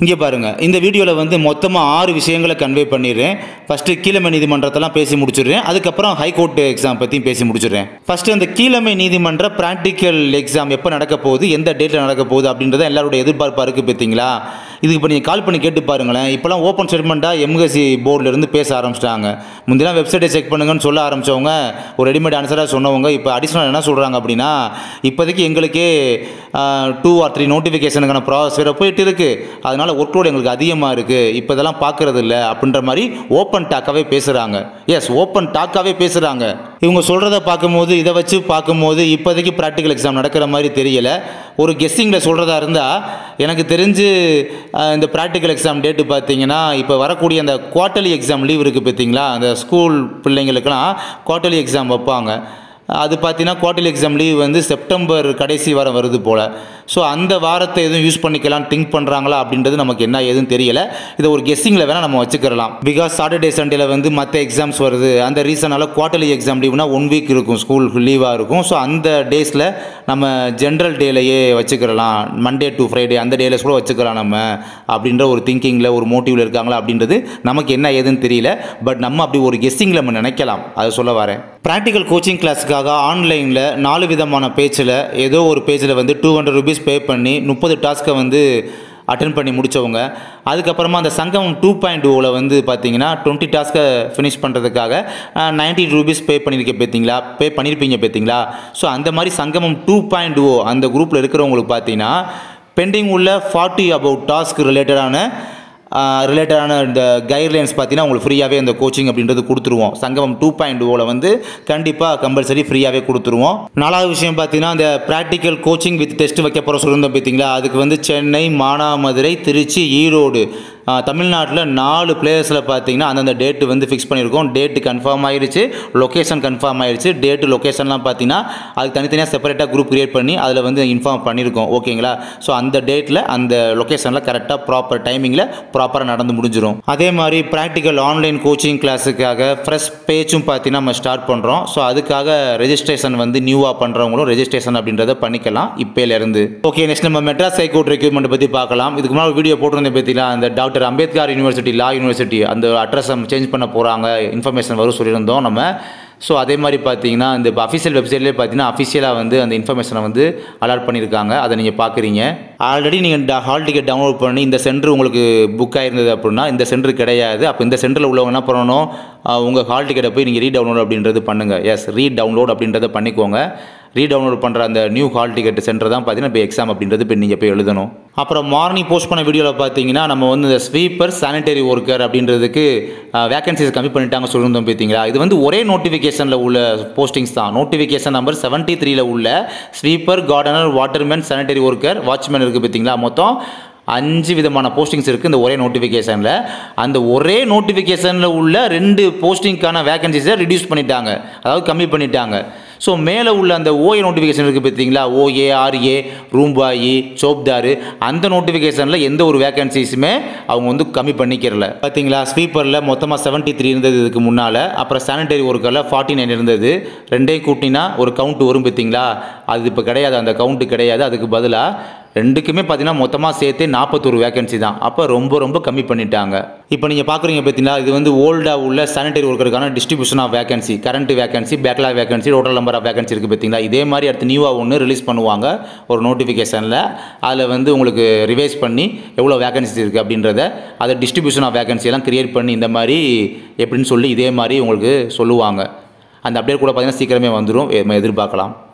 இங்கே பாருங்கள், இந்த வீடியோவில் வந்து மொத்தமாக 6 விஷயங்களை கன்வே பண்ணிடுறேன். ஃபஸ்ட்டு கீழமை நீதிமன்றத்தெல்லாம் பேசி முடிச்சிடுறேன். அதுக்கப்புறம் ஹைகோர்ட் எக்ஸாம் பற்றியும் பேசி முடிச்சிடுறேன். ஃபஸ்ட்டு அந்த கீழமை நீதிமன்ற ப்ராக்டிக்கல் எக்ஸாம் எப்போ நடக்க போகுது, எந்த டேட்டில் நடக்க போகுது அப்படின்றத எல்லாரோட எதிர்பார்ப்பாக இருக்குது பார்த்தீங்களா. இதுக்கு இப்போ நீங்கள் கால் பண்ணி கேட்டு பாருங்களேன். இப்போலாம் ஓப்பன் ஸ்டேட்மெண்ட்டாக எம்எஸ்சி போர்டிலேருந்து பேச ஆரம்பிச்சிட்டாங்க. முந்திலாம் வெப்சைட்டை செக் பண்ணுங்கன்னு சொல்ல ஆரம்பித்தவங்க, ஒரு ரெடிமேட் ஆன்சராக சொன்னவங்க இப்போ அடிஷ்னல் என்ன சொல்கிறாங்க அப்படின்னா, இப்போதைக்கு எங்களுக்கே 2 or 3 நோட்டிஃபிகேஷனுக்கான ப்ராசஸ் வேறு போயிட்டு இருக்குது, அதனால் ஒர்க்லோடு எங்களுக்கு அதிகமாக இருக்குது, இப்போ இதெல்லாம் பார்க்குறது இல்லை அப்படின்ற மாதிரி ஓப்பன் டாக்காகவே பேசுகிறாங்க. எஸ், ஓப்பன் டாக்காகவே பேசுகிறாங்க. இவங்க சொல்கிறத பார்க்கும்போது, இதை வச்சு பார்க்கும்போது இப்போதைக்கு ப்ராக்டிக்கல் எக்ஸாம் நடக்கிற மாதிரி தெரியலை. ஒரு கெஸ்ஸிங்கில் சொல்கிறதா இருந்தால் எனக்கு தெரிஞ்சு இந்த ப்ராக்டிக்கல் எக்ஸாம் டேட்டு பார்த்தீங்கன்னா, இப்போ வரக்கூடிய அந்த குவார்ட்டர்லி எக்ஸாம் லீவ் இருக்குது பார்த்தீங்களா, அந்த ஸ்கூல் பிள்ளைங்களுக்கெல்லாம் குவார்ட்டர்லி எக்ஸாம் வைப்பாங்க. அது பார்த்தீங்கன்னா குவார்ட்டர்லி எக்ஸாம் லீவ் வந்து செப்டம்பர் கடைசி வாரம் வருது போல். ஸோ அந்த வாரத்தை எதுவும் யூஸ் பண்ணிக்கலாம் திங்க் பண்ணுறாங்களா அப்படின்றது நமக்கு என்ன எதுவும் தெரியலை. இதை ஒரு கெஸ்ஸிங்கில் வேணால் நம்ம வச்சுக்கலாம். பிகாஸ் சாட்டர்டே சண்டேல வந்து மற்ற எக்ஸாம்ஸ் வருது, அந்த ரீசனால் குவார்ட்டர்லி எக்ஸாம் லீவ்னா 1 வீக் இருக்கும், ஸ்கூல் லீவாக இருக்கும். ஸோ அந்த டேஸில் நம்ம ஜென்ரல் டேலையே வச்சுக்கலாம், மண்டே டு ஃப்ரைடே அந்த டேல கூட வச்சுக்கலாம் நம்ம அப்படின்ற ஒரு திங்கிங்கில் ஒரு மோட்டிவில் இருக்காங்களா அப்படின்றது நமக்கு என்ன ஏதுன்னு தெரியல. பட் நம்ம அப்படி ஒரு கெஸ்ஸிங்கில் நம்ம நினைக்கலாம், அதை சொல்ல வரேன். ப்ராக்டிக்கல் கோச்சிங் கிளாஸுக்காக ஆன்லைனில் 4 விதமான பேஜில் ஏதோ ஒரு பேஜில் வந்து 200 rupees பே பண்ணி 30 டாஸ்க்கை வந்து அட்டென்ட் பண்ணி முடித்தவங்க, அதுக்கப்புறமா அந்த சங்கமம் 2.0வில் வந்து பார்த்தீங்கன்னா 20 டாஸ்க்கை ஃபினிஷ் பண்ணுறதுக்காக 90 rupees பே பண்ணியிருப்பீங்க பார்த்தீங்களா. ஸோ அந்த மாதிரி சங்கமம் 2.0 அந்த குரூப்பில் இருக்கிறவங்களுக்கு பார்த்தீங்கன்னா பெண்டிங் உள்ள 40 அபவுட் டாஸ்க் ரிலேட்டடான இந்த கைட்லைன்ஸ் பார்த்தீங்கன்னா உங்களுக்கு ஃப்ரீயாகவே அந்த கோச்சிங் அப்படின்றது கொடுத்துருவோம். சங்கமம் 2.0வில் வந்து கண்டிப்பாக கம்பல்சரி ஃப்ரீயாகவே கொடுத்துருவோம். 4வது விஷயம் பார்த்தீங்கன்னா, அந்த ப்ராக்டிக்கல் கோச்சிங் வித் டெஸ்ட் வைக்க போகிற சொல்லியிருந்தோம் பார்த்தீங்களா, அதுக்கு வந்து சென்னை, மானாமதுரை, திருச்சி, ஈரோடு, தமிழ்நாட்டில் 4 பிளேஸில் பார்த்தீங்கன்னா அந்தந்த டேட்டு வந்து ஃபிக்ஸ் பண்ணியிருக்கோம். டேட்டு கன்ஃபார்ம் ஆகிடுச்சு, லொக்கேஷன் கன்ஃபார்ம் ஆகிடுச்சு. டேட்டு லொக்கேஷன்லாம் பார்த்தீங்கன்னா அதுக்கு தனித்தனியாக செப்பரேட்டாக குரூப் க்ரியேட் பண்ணி அதில் வந்து இன்ஃபார்ம் பண்ணியிருக்கோம். ஓகேங்களா. ஸோ அந்த டேட்டில் அந்த லொக்கேஷனில் கரெக்டாக ப்ராப்பர் டைமிங்கில் ப்ராப்பராக நடந்து முடிஞ்சிடும். அதே மாதிரி ப்ராக்டிக்கல் ஆன்லைன் கோச்சிங் கிளாஸுக்காக ஃப்ரெஷ் பேஜும் பார்த்தீங்கன்னா நம்ம ஸ்டார்ட் பண்ணுறோம். ஸோ அதுக்காக ரெஜிஸ்ட்ரேஷன் வந்து நியூவாக பண்ணுறவங்களும் ரெஜிஸ்ட்ரேஷன் அப்படின்றத பண்ணிக்கலாம் இப்போலேருந்து. ஓகே, நெக்ஸ்ட் நம்ம மெட்ராஸ் ஹைகோர்ட் ரெக்யூர்மெண்ட் பற்றி பார்க்கலாம். இதுக்கு முன்னாடி வீடியோ போட்டிருந்தேன் பார்த்தீங்களா, அந்த டாக்டர் அம்பேத்கர் யூனிவர்சிட்டி, லா யூனிவர்சிட்டி அந்த அட்ரஸ் சேஞ்ச் பண்ண போகிறாங்க, இன்ஃபர்மேஷன் வரும் சொல்லியிருந்தோம் நம்ம. ஸோ அதே மாதிரி பார்த்தீங்கன்னா இந்த அஃபிஷியல் வெப்சைட்லேயே பார்த்தீங்கன்னா அஃபிஷியலாக வந்து அந்த இன்ஃபர்மேஷனை வந்து அலாட் பண்ணியிருக்காங்க, அதை நீங்கள் பார்க்குறீங்க. ஆல்ரெடி நீங்கள் ஹால் டிக்கெட் டவுன்லோட் பண்ணி இந்த சென்டர் உங்களுக்கு புக் ஆயிருந்தது அப்படின்னா இந்த சென்டர் கிடையாது. அப்போ இந்த சென்டரில் உள்ளவங்க என்ன பண்ணணும், உங்கள் ஹால் டிக்கெட்டை போய் நீங்கள் ரீடவுன்லோட் அப்படின்றது பண்ணுங்கள். எஸ், ரீடவுன்லோட் அப்படின்றத பண்ணிக்கோங்க. ரீடவுன்லோட் பண்ணுற அந்த நியூ ஹால் டிக்கெட் சென்டர் தான் பார்த்தீங்கன்னா இப்போ எக்ஸாம் அப்படின்றது இப்போ நீங்கள் போய் எழுதணும். அப்புறம் மார்னிங் போஸ்ட் பண்ண வீடியோவில் பார்த்தீங்கன்னா நம்ம வந்து இந்த ஸ்வீப்பர், சானிடரி ஒர்க்கர் அப்படின்றதுக்கு வேகன்சிஸ் கம்மி பண்ணிட்டாங்க சொல்லியிருந்தோம் பார்த்தீங்களா. இது வந்து ஒரே நோட்டிஃபிகேஷனில் உள்ள போஸ்டிங்ஸ் தான். நோட்டிஃபிகேஷன் நம்பர் 73ல் உள்ள sweeper, gardener, waterman, sanitary worker, watchman இருக்குது பார்த்தீங்களா. மொத்தம் 5 விதமான போஸ்டிங்ஸ் இருக்குது இந்த ஒரே நோட்டிஃபிகேஷனில். அந்த ஒரே நோட்டிஃபிகேஷனில் உள்ள 2 போஸ்டிங்கான வேகன்சிஸை ரிடியூஸ் பண்ணிட்டாங்க, அதாவது கம்மி பண்ணிட்டாங்க. ஸோ மேலே உள்ள அந்த ஓஏ நோட்டிஃபிகேஷன் இருக்குது பார்த்தீங்களா, OA, RA, ரூம்பாயி, சோப்தாரு, அந்த நோட்டிஃபிகேஷனில் எந்த ஒரு வேகன்சிஸுமே அவங்க வந்து கம்மி பண்ணிக்கிறல பார்த்தீங்களா. ஸ்வீப்பரில் மொத்தமாக 73 இருந்தது இதுக்கு முன்னால். அப்புறம் சானிடரி ஒர்க்கரில் 49 இருந்தது. ரெண்டையும் கூட்டினா ஒரு கவுண்ட் வரும் பார்த்தீங்களா, அது இப்போ கிடையாது, அந்த கவுண்ட்டு கிடையாது. அதுக்கு பதிலாக ரெண்டுக்குமே பார்த்தீங்கன்னா மொத்தமாக சேர்த்து 41 வேகன்சி தான். அப்போ ரொம்ப கம்மி பண்ணிட்டாங்க. இப்போ நீங்கள் பார்க்குறீங்க பார்த்தீங்களா, இது வந்து ஓல்டாக உள்ள சானிடரி ஒர்க்கருக்கான distribution of vacancy, current vacancy, backlog vacancy, total number of vacancy இருக்குது பார்த்தீங்களா. இதே மாதிரி அடுத்து நியூவாக ஒன்று ரிலீஸ் பண்ணுவாங்க ஒரு நோட்டிஃபிகேஷனில். அதில் வந்து உங்களுக்கு ரிவைஸ் பண்ணி எவ்வளோ வேகன்சி இருக்குது அப்படின்றத, அதை டிஸ்ட்ரிபியூஷன் ஆஃப் வேகன்சி எல்லாம் கிரியேட் பண்ணி இந்த மாதிரி எப்படின்னு சொல்லி இதே மாதிரி உங்களுக்கு சொல்லுவாங்க. அந்த அப்டேட் கூட பார்த்தீங்கன்னா சீக்கிரமே வந்துடும், எதிர்பார்க்கலாம்.